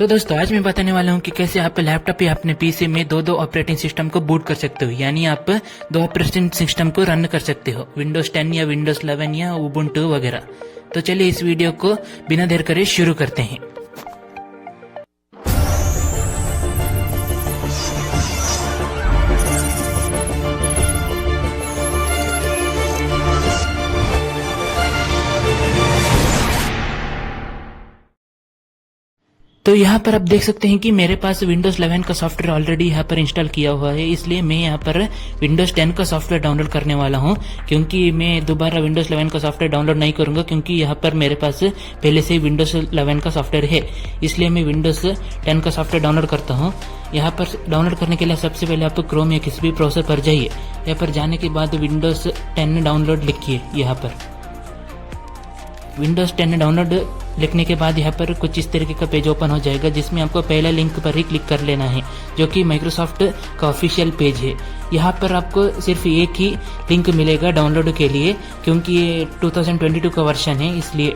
तो दोस्तों आज मैं बताने वाला हूँ कि कैसे आप लैपटॉप या अपने पीसी में दो ऑपरेटिंग सिस्टम को बूट कर सकते हो, यानी आप दो ऑपरेटिंग सिस्टम को रन कर सकते हो, विंडोज 10 या विंडोज 11 या उबुंटू वगैरह। तो चलिए इस वीडियो को बिना देर करे शुरू करते हैं। तो यहाँ पर आप देख सकते हैं कि मेरे पास विंडोज 11 का सॉफ्टवेयर ऑलरेडी यहाँ पर इंस्टॉल किया हुआ है, इसलिए मैं यहाँ पर विंडोज 10 का सॉफ्टवेयर डाउनलोड करने वाला हूँ। क्योंकि मैं दोबारा विंडोज 11 का सॉफ्टवेयर डाउनलोड नहीं करूंगा, क्योंकि यहाँ पर मेरे पास पहले से ही विंडोज 11 का सॉफ्टवेयर है, इसलिए मैं विंडोज 10 का सॉफ्टवेयर डाउनलोड करता हूँ। यहाँ पर डाउनलोड करने के लिए सबसे पहले आप क्रोम या किसी भी ब्राउज़र पर जाइए। यहाँ पर जाने के बाद विंडोज 10 डाउनलोड लिखिए। यहाँ पर विंडोज 10 डाउनलोड लिखने के बाद यहाँ पर कुछ इस तरीके का पेज ओपन हो जाएगा, जिसमें आपको पहला लिंक पर ही क्लिक कर लेना है, जो कि माइक्रोसॉफ्ट का ऑफिशियल पेज है। यहाँ पर आपको सिर्फ एक ही लिंक मिलेगा डाउनलोड के लिए, क्योंकि ये 2022 का वर्जन है, इसलिए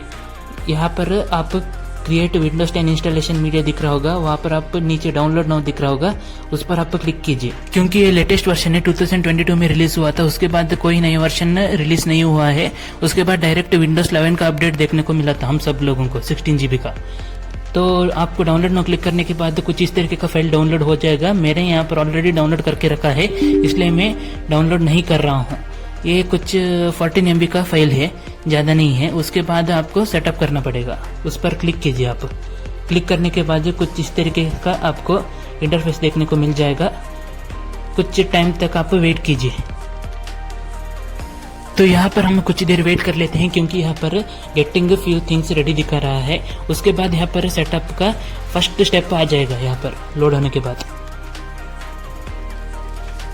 यहाँ पर आप क्रिएट विंडोज 10 इंस्टॉलेशन मीडिया दिख रहा होगा, वहाँ पर आप नीचे डाउनलोड नाउ दिख रहा होगा, उस पर आप क्लिक कीजिए। क्योंकि ये लेटेस्ट वर्जन है, 2022 में रिलीज हुआ था, उसके बाद कोई नया वर्जन रिलीज नहीं हुआ है। उसके बाद डायरेक्ट विंडोज 11 का अपडेट देखने को मिला था हम सब लोगों को 16 GB का। तो आपको डाउनलोड नाउ क्लिक करने के बाद कुछ इस तरीके का फाइल डाउनलोड हो जाएगा। मेरे यहाँ पर ऑलरेडी डाउनलोड करके रखा है, इसलिए मैं डाउनलोड नहीं कर रहा हूँ। ये कुछ 14 MB का फाइल है, ज़्यादा नहीं है। उसके बाद आपको सेटअप करना पड़ेगा, उस पर क्लिक कीजिए। आप क्लिक करने के बाद कुछ इस तरीके का आपको इंटरफेस देखने को मिल जाएगा। कुछ टाइम तक आप वेट कीजिए। तो यहाँ पर हम कुछ देर वेट कर लेते हैं, क्योंकि यहाँ पर गेटिंग फ्यू थिंग्स रेडी दिखा रहा है। उसके बाद यहाँ पर सेटअप का फर्स्ट स्टेप आ जाएगा यहाँ पर लोड होने के बाद।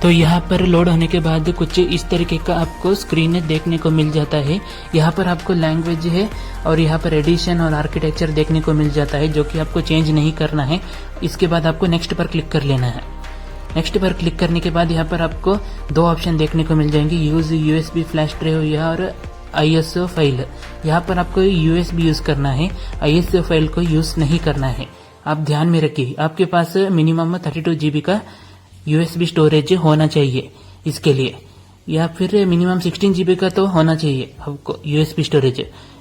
तो यहाँ पर लोड होने के बाद कुछ इस तरीके का आपको स्क्रीन देखने को मिल जाता है। यहाँ पर आपको लैंग्वेज है और यहाँ पर एडिशन और आर्किटेक्चर देखने को मिल जाता है, जो कि आपको चेंज नहीं करना है। इसके बाद आपको नेक्स्ट पर क्लिक कर लेना है। नेक्स्ट पर क्लिक करने के बाद यहाँ पर आपको दो ऑप्शन देखने को मिल जाएंगे, यूज USB फ्लैश ड्राइव और ISO फाइल। यहाँ पर आपको USB यूज करना है, ISO फाइल को यूज नहीं करना है। आप ध्यान में रखिए, आपके पास मिनिमम 32 GB का USB स्टोरेज होना चाहिए इसके लिए, या फिर मिनिमम 16 GB का तो होना चाहिए आपको USB स्टोरेज।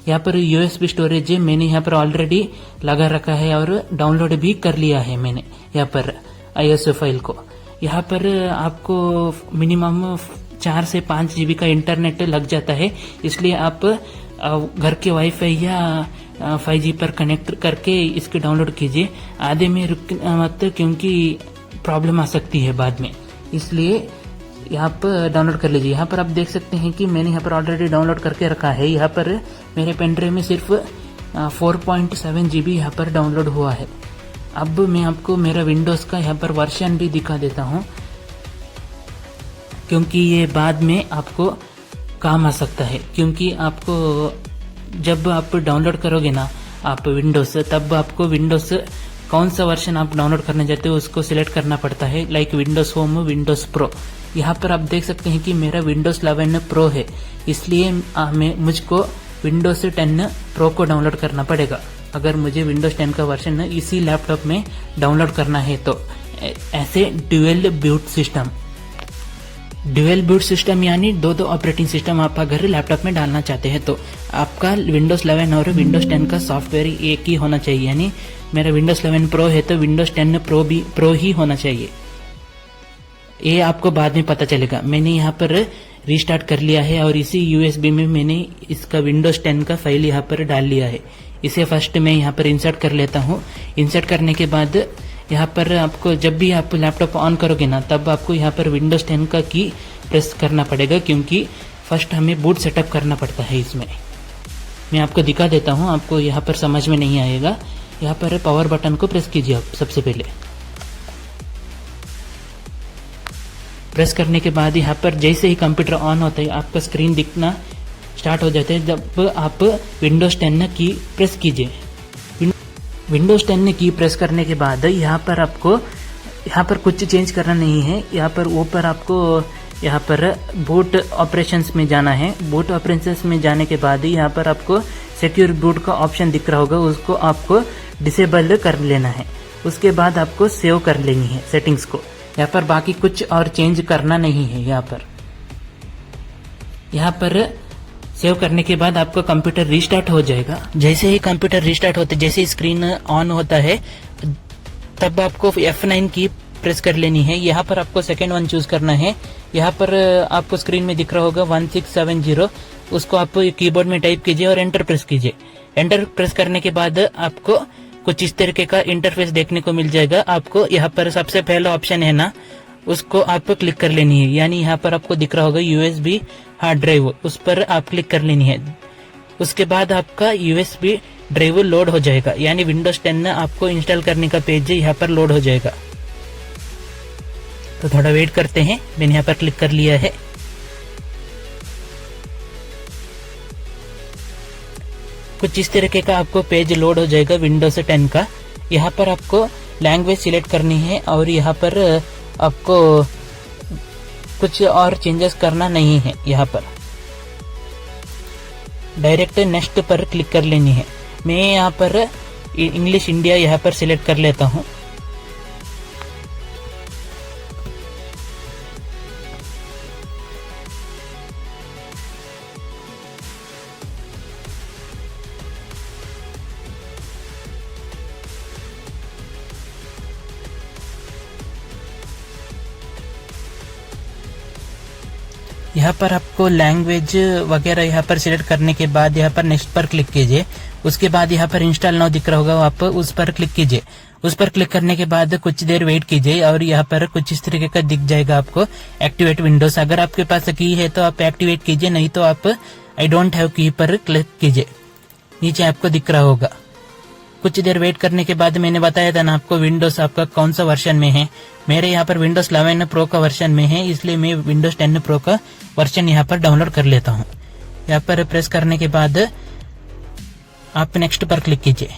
यहाँ पर USB स्टोरेज मैंने यहाँ पर ऑलरेडी लगा रखा है और डाउनलोड भी कर लिया है मैंने यहाँ पर ISO फाइल को। यहाँ पर आपको मिनिमम 4 से 5 GB का इंटरनेट लग जाता है, इसलिए आप घर के वाईफाई या 5G पर कनेक्ट करके इसके डाउनलोड कीजिए। आधे में रुक मत, क्योंकि प्रॉब्लम आ सकती है बाद में, इसलिए यहाँ पर डाउनलोड कर लीजिए। यहाँ पर आप देख सकते हैं कि मैंने यहाँ पर ऑलरेडी डाउनलोड करके रखा है। यहाँ पर मेरे पेन ड्राइव में सिर्फ 4.7 GB यहाँ पर डाउनलोड हुआ है। अब मैं आपको मेरा विंडोज़ का यहाँ पर वर्जन भी दिखा देता हूँ, क्योंकि ये बाद में आपको काम आ सकता है। क्योंकि आपको जब आप डाउनलोड करोगे ना आप विंडोज़, तब आपको विंडोज़ कौन सा वर्जन आप डाउनलोड करने जाते हो उसको सिलेक्ट करना पड़ता है, like Windows home, Windows pro. यहाँ पर आप देख सकते हैं कि मेरा विंडोज 11 प्रो है, इसलिए मुझको विंडोज 10 प्रो को डाउनलोड करना पड़ेगा अगर मुझे विंडोज 10 का वर्जन इसी लैपटॉप में डाउनलोड करना है। तो ऐसे ड्यूअल बूट सिस्टम यानी दो ऑपरेटिंग सिस्टम आप अगर लैपटॉप में डालना चाहते हैं, तो आपका विंडोज 11 और विंडोज 10 का सॉफ्टवेयर एक ही होना चाहिए। यानी मेरा विंडोज 11 प्रो है तो विंडोज 10 प्रो ही होना चाहिए। ये आपको बाद में पता चलेगा। मैंने यहाँ पर रीस्टार्ट कर लिया है और इसी USB में मैंने इसका विंडोज 10 का फाइल यहाँ पर डाल लिया है। इसे फर्स्ट मैं यहाँ पर इंसर्ट कर लेता हूँ। इंसर्ट करने के बाद यहाँ पर आपको जब भी आप लैपटॉप ऑन करोगे ना, तब आपको यहाँ पर विंडोज 10 का की प्रेस करना पड़ेगा, क्योंकि फर्स्ट हमें बूट सेटअप करना पड़ता है इसमें। मैं आपको दिखा देता हूँ, आपको यहाँ पर समझ में नहीं आएगा। यहाँ पर पावर बटन को प्रेस कीजिए आप सबसे पहले। प्रेस करने के बाद यहाँ पर जैसे ही कंप्यूटर ऑन होता है आपका स्क्रीन दिखना स्टार्ट हो जाता है। जब आप विंडोज 10 की प्रेस कीजिए। विंडोज 10 की प्रेस करने के बाद यहाँ पर कुछ चेंज करना नहीं है। यहाँ पर ऊपर आपको यहाँ पर बूट ऑपरेशंस में जाना है। बूट ऑपरेशंस में जाने के बाद यहाँ पर आपको सिक्योर बूट का ऑप्शन दिख रहा होगा, उसको आपको डिसेबल कर लेना है। उसके बाद आपको सेव कर लेनी है सेटिंग्स को। यहाँ पर बाकी कुछ और चेंज करना नहीं है। यहाँ पर सेव करने के बाद आपका कंप्यूटर रीस्टार्ट हो जाएगा। जैसे ही कंप्यूटर रीस्टार्ट होते, जैसे स्क्रीन ऑन होता है, तब आपको F9 की प्रेस कर लेनी है। यहाँ पर आपको सेकेंड वन चूज करना है। यहाँ पर आपको स्क्रीन में दिख रहा होगा 1670, उसको आप कीबोर्ड में टाइप कीजिए और एंटर प्रेस कीजिए। एंटर प्रेस करने के बाद आपको कुछ इस तरीके का इंटरफेस देखने को मिल जाएगा। आपको यहाँ पर सबसे पहला ऑप्शन है ना, उसको आप क्लिक कर लेनी है। यानी यहाँ पर आपको दिख रहा होगा USB हार्ड ड्राइव, उस पर आप क्लिक कर लेनी है। उसके बाद आपका USB ड्राइव लोड हो जाएगा, यानी विंडोज 10 आपको इंस्टॉल करने का पेज यहाँ पर लोड हो जाएगा। तो थोड़ा वेट करते हैं। मैंने यहाँ पर क्लिक कर लिया है। कुछ इस तरीके का आपको पेज लोड हो जाएगा विंडोज 10 का। यहाँ पर आपको लैंग्वेज सिलेक्ट करनी है और यहाँ पर आपको कुछ और चेंजेस करना नहीं है। यहाँ पर डायरेक्ट नेक्स्ट पर क्लिक कर लेनी है। मैं यहाँ पर इंग्लिश इंडिया यहाँ पर सिलेक्ट कर लेता हूँ। यहाँ पर आपको लैंग्वेज वगैरह यहाँ पर सिलेक्ट करने के बाद यहाँ पर नेक्स्ट पर क्लिक कीजिए। उसके बाद यहाँ पर इंस्टॉल नाउ दिख रहा होगा, आप उस पर क्लिक कीजिए। उस पर क्लिक करने के बाद कुछ देर वेट कीजिए और यहाँ पर कुछ इस तरीके का दिख जाएगा आपको एक्टिवेट विंडोज। अगर आपके पास की है तो आप एक्टिवेट कीजिए, नहीं तो आप आई डोंट हैव की पर क्लिक कीजिए। नीचे आपको दिख रहा होगा। कुछ देर वेट करने के बाद मैंने बताया था ना आपको विंडोज आपका कौन सा वर्जन में है। मेरे यहाँ पर विंडोज 11 प्रो का वर्जन में है, इसलिए मैं विंडोज 10 प्रो का वर्जन यहाँ पर डाउनलोड कर लेता हूँ। यहाँ पर प्रेस करने के बाद आप नेक्स्ट पर क्लिक कीजिए।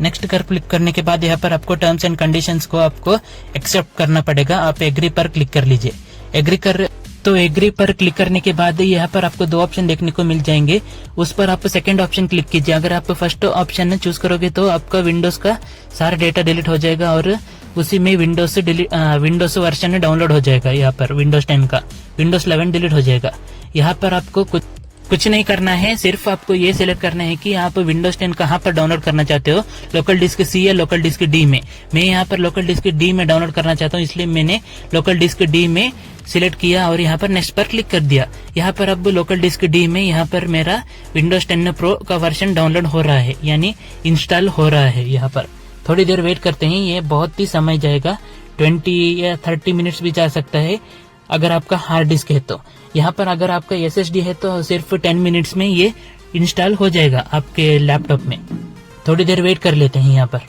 नेक्स्ट कर क्लिक करने के बाद यहाँ पर आपको टर्म्स एंड कंडीशंस को आपको एक्सेप्ट करना पड़ेगा। आप एग्री पर क्लिक कर लीजिए। एग्री पर क्लिक करने के बाद यहाँ पर आपको दो ऑप्शन देखने को मिल जाएंगे। उस पर आप सेकंड ऑप्शन क्लिक कीजिए। अगर आप फर्स्ट ऑप्शन चूज करोगे तो आपका विंडोज का सारा डेटा डिलीट हो जाएगा और उसी में विंडोज वर्जन डाउनलोड हो जाएगा। यहाँ पर विंडोज 10 का विंडोज 11 डिलीट हो जाएगा। यहाँ पर आपको कुछ नहीं करना है, सिर्फ आपको ये सिलेक्ट करना है कि आप विंडोज 10 कहाँ पर डाउनलोड करना चाहते हो, लोकल डिस्क C या लोकल डिस्क D में। मैं यहाँ पर लोकल डिस्क D में डाउनलोड करना चाहता हूँ, इसलिए मैंने लोकल डिस्क D में सिलेक्ट किया और यहाँ पर नेक्स्ट पर क्लिक कर दिया। यहाँ पर अब लोकल डिस्क D में यहाँ पर मेरा विंडोज 10 प्रो का वर्जन डाउनलोड हो रहा है, यानी इंस्टॉल हो रहा है। यहाँ पर थोड़ी देर वेट करते हैं, ये बहुत ही समय जाएगा, 20 या 30 मिनट्स भी जा सकता है अगर आपका हार्ड डिस्क है तो। यहाँ पर अगर आपका SSD है तो सिर्फ 10 मिनट्स में ये इंस्टॉल हो जाएगा आपके लैपटॉप में। थोड़ी देर वेट कर लेते हैं यहाँ पर।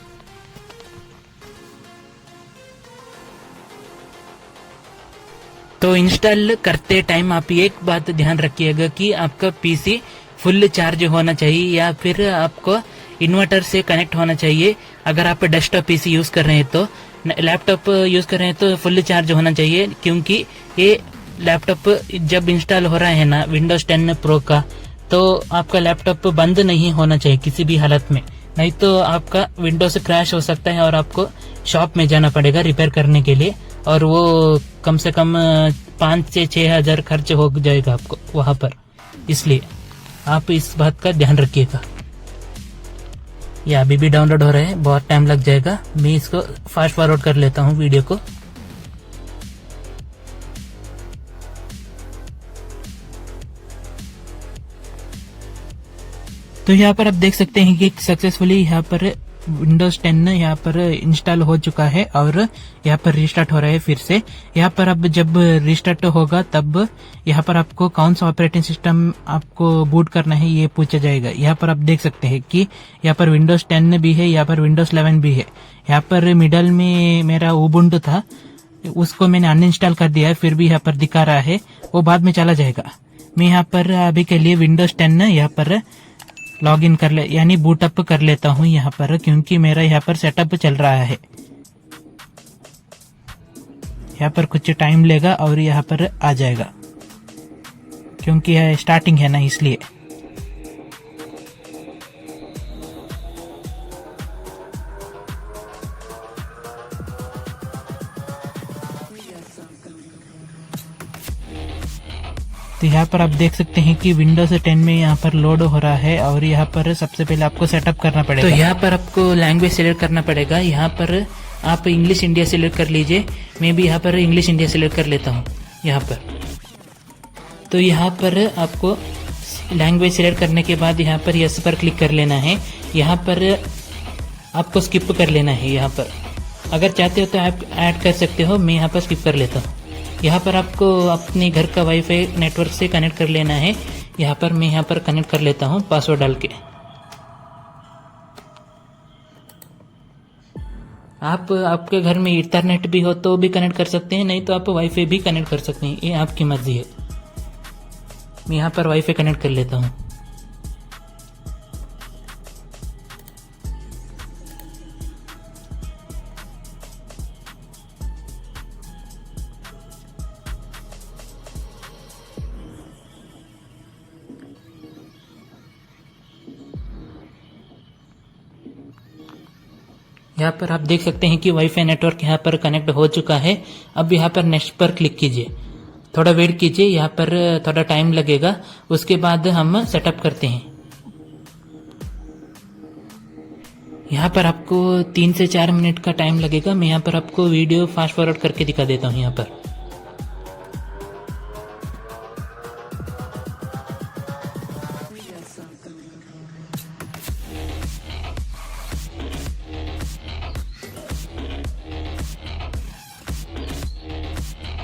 तो इंस्टॉल करते टाइम आप एक बात ध्यान रखिएगा कि आपका पीसी फुल चार्ज होना चाहिए या फिर आपको इन्वर्टर से कनेक्ट होना चाहिए। अगर आप डेस्कटॉप पीसी यूज कर रहे हैं तो, लैपटॉप यूज कर रहे हैं तो फुल चार्ज होना चाहिए, क्योंकि ये लैपटॉप जब इंस्टॉल हो रहा है ना विंडोज 10 प्रो का, तो आपका लैपटॉप बंद नहीं होना चाहिए किसी भी हालत में, नहीं तो आपका विंडोज क्रैश हो सकता है और आपको शॉप में जाना पड़ेगा रिपेयर करने के लिए, और वो कम से कम 5 से 6 हजार खर्च हो जाएगा आपको वहां पर। इसलिए आप इस बात का ध्यान रखिएगा। ये अभी भी डाउनलोड हो रहा है, बहुत टाइम लग जाएगा। मैं इसको फास्ट फॉरवर्ड कर लेता हूँ वीडियो को। तो यहाँ पर आप देख सकते हैं कि सक्सेसफुली यहाँ पर विंडोज 10 यहाँ पर इंस्टॉल हो चुका है और यहाँ पर रिस्टार्ट हो रहा है फिर से। यहाँ पर अब जब रिस्टार्ट होगा तब यहाँ पर आपको कौन सा ऑपरेटिंग सिस्टम आपको बूट करना है ये पूछा जाएगा। यहाँ पर आप देख सकते हैं कि यहाँ पर विंडोज 10 भी है, यहाँ पर विंडोज 11 भी है। यहाँ पर मिडल में मेरा उबुंटू था, उसको मैंने अनइंस्टॉल कर दिया है, फिर भी यहाँ पर दिखा रहा है, वो बाद में चला जाएगा। मैं यहाँ पर अभी के लिए विंडोज 10 यहाँ पर लॉग इन कर ले यानी बूटअप कर लेता हूँ यहाँ पर, क्योंकि मेरा यहाँ पर सेटअप चल रहा है। यहाँ पर कुछ टाइम लेगा और यहाँ पर आ जाएगा, क्योंकि यह स्टार्टिंग है ना, इसलिए। तो यहाँ पर आप देख सकते हैं कि विंडोज 10 में यहाँ पर लोड हो रहा है और यहाँ पर सबसे पहले आपको सेटअप करना पड़ेगा। तो यहाँ पर आपको लैंग्वेज सिलेक्ट करना पड़ेगा। यहाँ पर आप इंग्लिश इंडिया सिलेक्ट कर लीजिए। मैं भी यहाँ पर इंग्लिश इंडिया सिलेक्ट कर लेता हूँ यहाँ पर। तो यहाँ पर आपको लैंग्वेज सिलेक्ट करने के बाद यहाँ पर यस पर क्लिक कर लेना है। यहाँ पर आपको स्किप कर लेना है। यहाँ पर अगर चाहते हो तो आप ऐड कर सकते हो, मैं यहाँ पर स्किप कर लेता हूँ। यहाँ पर आपको अपने घर का वाईफाई नेटवर्क से कनेक्ट कर लेना है। यहाँ पर मैं यहाँ पर कनेक्ट कर लेता हूँ पासवर्ड डाल के। आप आपके घर में इंटरनेट भी हो तो भी कनेक्ट कर सकते हैं, नहीं तो आप वाईफाई भी कनेक्ट कर सकते हैं, ये आपकी मर्जी है। मैं यहाँ पर वाईफाई कनेक्ट कर लेता हूँ। यहाँ पर आप देख सकते हैं कि वाईफाई नेटवर्क यहाँ पर कनेक्ट हो चुका है। अब यहाँ पर नेक्स्ट पर क्लिक कीजिए, थोड़ा वेट कीजिए, यहाँ पर थोड़ा टाइम लगेगा, उसके बाद हम सेटअप करते हैं। यहाँ पर आपको 3 से 4 मिनट का टाइम लगेगा। मैं यहाँ पर आपको वीडियो फास्ट फॉरवर्ड करके दिखा देता हूँ। यहाँ पर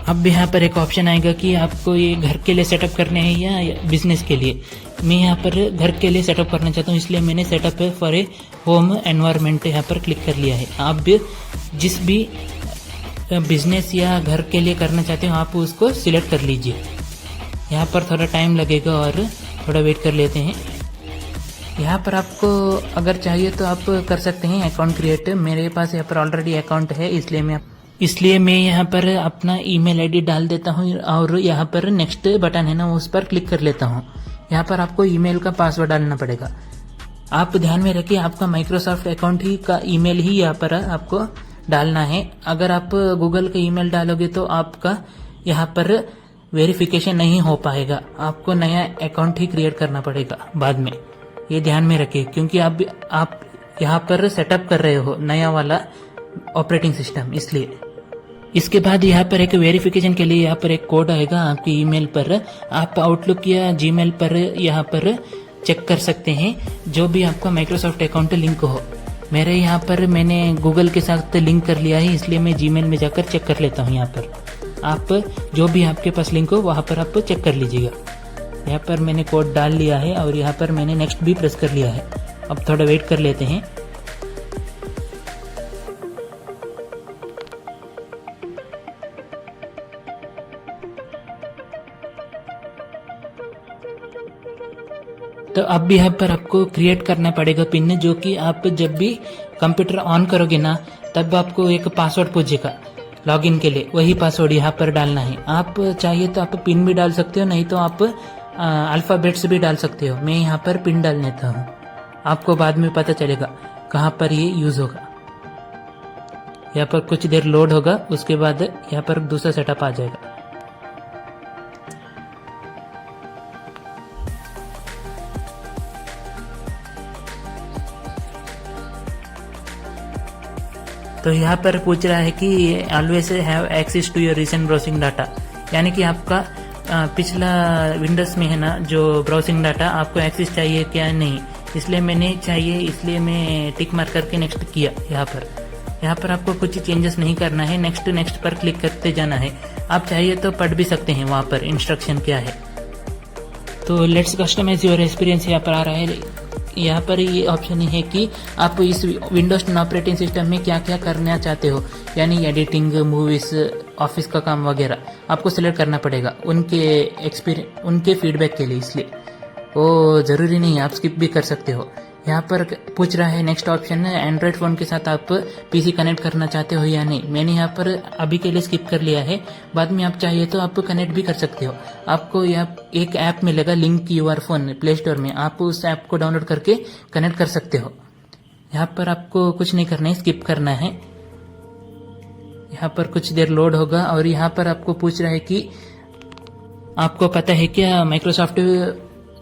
अब यहाँ पर एक ऑप्शन आएगा कि आपको ये घर के लिए सेटअप करने हैं या बिजनेस के लिए। मैं यहाँ पर घर के लिए सेटअप करना चाहता हूँ, इसलिए मैंने setup for a home environment यहाँ पर क्लिक कर लिया है। आप भी जिस भी बिजनेस या घर के लिए करना चाहते हो आप उसको सिलेक्ट कर लीजिए। यहाँ पर थोड़ा टाइम लगेगा और थोड़ा वेट कर लेते हैं। यहाँ पर आपको अगर चाहिए तो आप कर सकते हैं अकाउंट क्रिएट। मेरे पास यहाँ पर ऑलरेडी अकाउंट है, इसलिए मैं यहाँ पर अपना ईमेल आईडी डाल देता हूँ और यहाँ पर नेक्स्ट बटन है ना, उस पर क्लिक कर लेता हूँ। यहाँ पर आपको ईमेल का पासवर्ड डालना पड़ेगा। आप ध्यान में रखिए, आपका माइक्रोसॉफ्ट अकाउंट ही का ईमेल ही यहाँ पर आपको डालना है। अगर आप गूगल का ईमेल डालोगे तो आपका यहाँ पर वेरिफिकेशन नहीं हो पाएगा, आपको नया अकाउंट ही क्रिएट करना पड़ेगा बाद में। ये ध्यान में रखिए, क्योंकि आप यहाँ पर सेटअप कर रहे हो नया वाला ऑपरेटिंग सिस्टम, इसलिए। इसके बाद यहाँ पर एक वेरिफिकेशन के लिए यहाँ पर एक कोड आएगा आपके ईमेल पर। आप आउटलुक या जीमेल पर यहाँ पर चेक कर सकते हैं, जो भी आपका माइक्रोसॉफ्ट अकाउंट लिंक हो। मेरे यहाँ पर मैंने गूगल के साथ लिंक कर लिया है, इसलिए मैं जीमेल में जाकर चेक कर लेता हूँ। यहाँ पर आप जो भी आपके पास लिंक हो वहाँ पर आप चेक कर लीजिएगा। यहाँ पर मैंने कोड डाल लिया है और यहाँ पर मैंने नेक्स्ट भी प्रेस कर लिया है। अब थोड़ा वेट कर लेते हैं। तो अब भी यहाँ पर आपको क्रिएट करना पड़ेगा पिन, जो कि आप जब भी कंप्यूटर ऑन करोगे ना तब आपको एक पासवर्ड पूछेगा लॉगिन के लिए, वही पासवर्ड यहाँ पर डालना है। आप चाहिए तो आप पिन भी डाल सकते हो, नहीं तो आप अल्फ़ाबेट्स भी डाल सकते हो। मैं यहाँ पर पिन डाल लेता हूँ, आपको बाद में पता चलेगा कहाँ पर ये यूज़ होगा। यहाँ पर कुछ देर लोड होगा, उसके बाद यहाँ पर दूसरा सेटअप आ जाएगा। तो यहाँ पर पूछ रहा है कि always have access to your recent browsing data, यानी कि आपका पिछला विंडोज में है ना जो ब्राउजिंग डाटा आपको एक्सेस चाहिए क्या नहीं, इसलिए मैंने चाहिए, इसलिए मैं टिक मार करके नेक्स्ट किया। यहाँ पर आपको कुछ चेंजेस नहीं करना है, नेक्स्ट पर क्लिक करते जाना है। आप चाहिए तो पढ़ भी सकते हैं वहाँ पर इंस्ट्रक्शन क्या है। तो लेट्स कस्टमाइज योर एक्सपीरियंस यहाँ पर आ रहा है। यहाँ पर ये ऑप्शन है कि आप इस विंडोज 10 ऑपरेटिंग सिस्टम में क्या क्या करना चाहते हो, यानी एडिटिंग, मूवीज, ऑफिस का काम वगैरह आपको सिलेक्ट करना पड़ेगा उनके फीडबैक के लिए, इसलिए वो ज़रूरी नहीं है, आप स्किप भी कर सकते हो। यहाँ पर पूछ रहा है नेक्स्ट ऑप्शन है एंड्रॉयड फ़ोन के साथ आप पीसी कनेक्ट करना चाहते हो या नहीं। मैंने यहाँ पर अभी के लिए स्किप कर लिया है, बाद में आप चाहिए तो आप कनेक्ट भी कर सकते हो। आपको यहाँ एक ऐप मिलेगा link your phone play store में, आप उस ऐप को डाउनलोड करके कनेक्ट कर सकते हो। यहाँ पर आपको कुछ नहीं करना है, स्किप करना है। यहाँ पर कुछ देर लोड होगा और यहाँ पर आपको पूछ रहा है कि आपको पता है क्या माइक्रोसॉफ्ट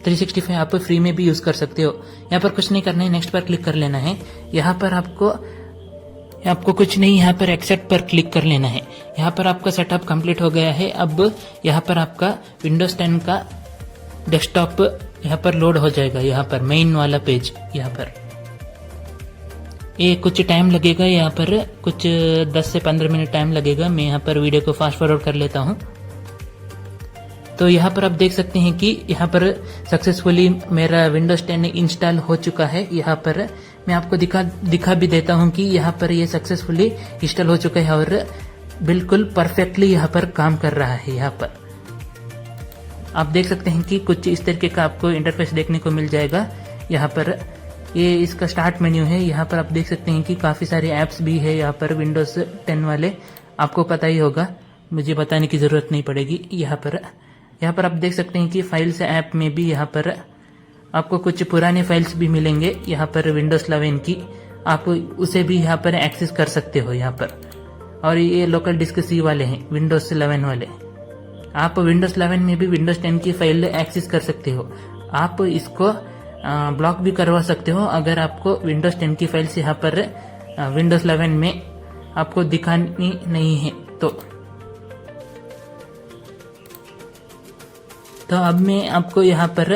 365 आप फ्री में भी यूज कर सकते हो। यहाँ पर कुछ नहीं करना है, नेक्स्ट पर क्लिक कर लेना है। यहाँ पर आपको कुछ नहीं, यहाँ पर एक्सेप्ट पर क्लिक कर लेना है। यहाँ पर आपका सेटअप कंप्लीट हो गया है। अब यहाँ पर आपका विंडोज 10 का डेस्कटॉप यहाँ पर लोड हो जाएगा। यहाँ पर मेन वाला पेज, यहाँ पर ये कुछ टाइम लगेगा, यहाँ पर कुछ 10 से 15 मिनट टाइम लगेगा। मैं यहाँ पर वीडियो को फास्ट फॉरवर्ड कर लेता हूँ। तो यहाँ पर आप देख सकते हैं कि यहाँ पर सक्सेसफुली मेरा विंडोज 10 इंस्टॉल हो चुका है। यहाँ पर मैं आपको दिखा भी देता हूँ कि यहाँ पर ये सक्सेसफुली इंस्टॉल हो चुका है और बिल्कुल परफेक्टली यहाँ पर काम कर रहा है। यहाँ पर आप देख सकते हैं कि कुछ इस तरीके का आपको इंटरफेस देखने को मिल जाएगा। यहाँ पर ये इसका स्टार्ट मेन्यू है। यहाँ पर आप देख सकते हैं कि काफ़ी सारे ऐप्स भी है यहाँ पर विंडोज 10 वाले, आपको पता ही होगा, मुझे बताने की ज़रूरत नहीं पड़ेगी। यहाँ पर आप देख सकते हैं कि फाइल्स ऐप में भी यहाँ पर आपको कुछ पुराने फाइल्स भी मिलेंगे। यहाँ पर विंडोज 11 की आप उसे भी यहाँ पर एक्सेस कर सकते हो यहाँ पर। और ये लोकल डिस्क सी वाले हैं, विंडोज 11 वाले। आप विंडोज 11 में भी विंडोज 10 की फाइल एक्सेस कर सकते हो। आप इसको ब्लॉक भी करवा सकते हो अगर आपको विंडोज 10 की फाइल्स यहाँ पर विंडोज 11 में आपको दिखानी नहीं है तो अब मैं आपको यहाँ पर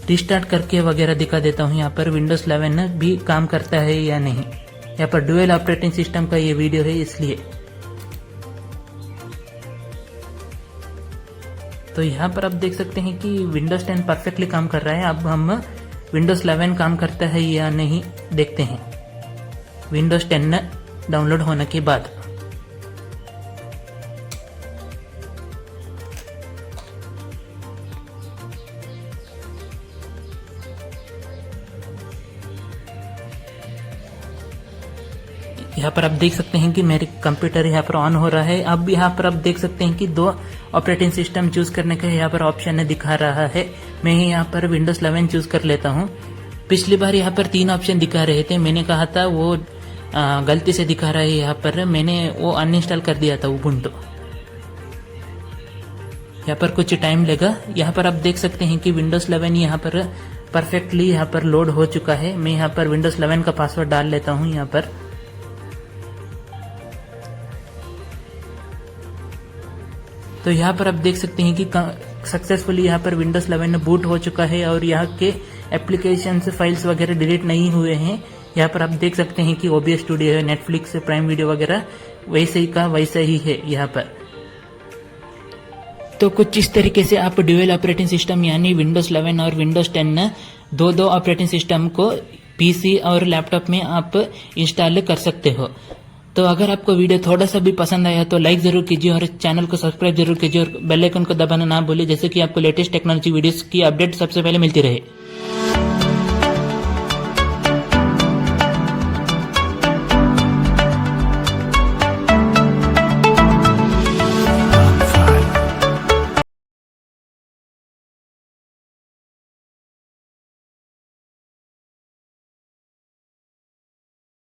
रिस्टार्ट करके वगैरह दिखा देता हूँ यहाँ पर विंडोज 11 भी काम करता है या नहीं। यहाँ पर डुअल ऑपरेटिंग सिस्टम का ये वीडियो है इसलिए। तो यहाँ पर आप देख सकते हैं कि विंडोज 10 परफेक्टली काम कर रहा है। अब हम विंडोज 11 काम करता है या नहीं देखते हैं विंडोज 10 डाउनलोड होने के बाद। यहाँ पर आप देख सकते हैं कि मेरे कंप्यूटर यहाँ पर ऑन हो रहा है। अब यहाँ पर आप देख सकते हैं कि 2 ऑपरेटिंग सिस्टम चूज करने का यहाँ पर ऑप्शन दिखा रहा है। मैं यहाँ पर विंडोज 11 चूज कर लेता हूँ। पिछली बार यहाँ पर 3 ऑप्शन दिखा रहे थे, मैंने कहा था वो गलती से दिखा रहा है। यहाँ पर मैंने वो अनइंस्टॉल कर दिया था उबुंटू। यहाँ पर कुछ टाइम लेगा। यहाँ पर आप देख सकते हैं कि विंडोज 11 यहाँ पर परफेक्टली यहाँ पर लोड हो चुका है। मैं यहाँ पर विंडोज 11 का पासवर्ड डाल लेता हूँ यहाँ पर। तो यहाँ पर आप देख सकते हैं कि सक्सेसफुली यहाँ पर विंडोज 11 बूट हो चुका है और यहाँ के एप्लीकेशन फाइल्स वगैरह डिलीट नहीं हुए हैं। यहाँ पर आप देख सकते हैं कि OBS स्टूडियो है, नेटफ्लिक्स, प्राइम वीडियो वगैरह वैसे ही का वैसा ही है यहाँ पर। तो कुछ इस तरीके से आप ड्यूअल ऑपरेटिंग सिस्टम यानी विंडोज 11 और विंडोज 10 दो ऑपरेटिंग सिस्टम को PC और लैपटॉप में आप इंस्टॉल कर सकते हो। तो अगर आपको वीडियो थोड़ा सा भी पसंद आया तो लाइक जरूर कीजिए और चैनल को सब्सक्राइब जरूर कीजिए और बेल आइकन को दबाना ना भूलिए, जैसे कि आपको लेटेस्ट टेक्नोलॉजी वीडियोस की अपडेट सबसे पहले मिलती रहे।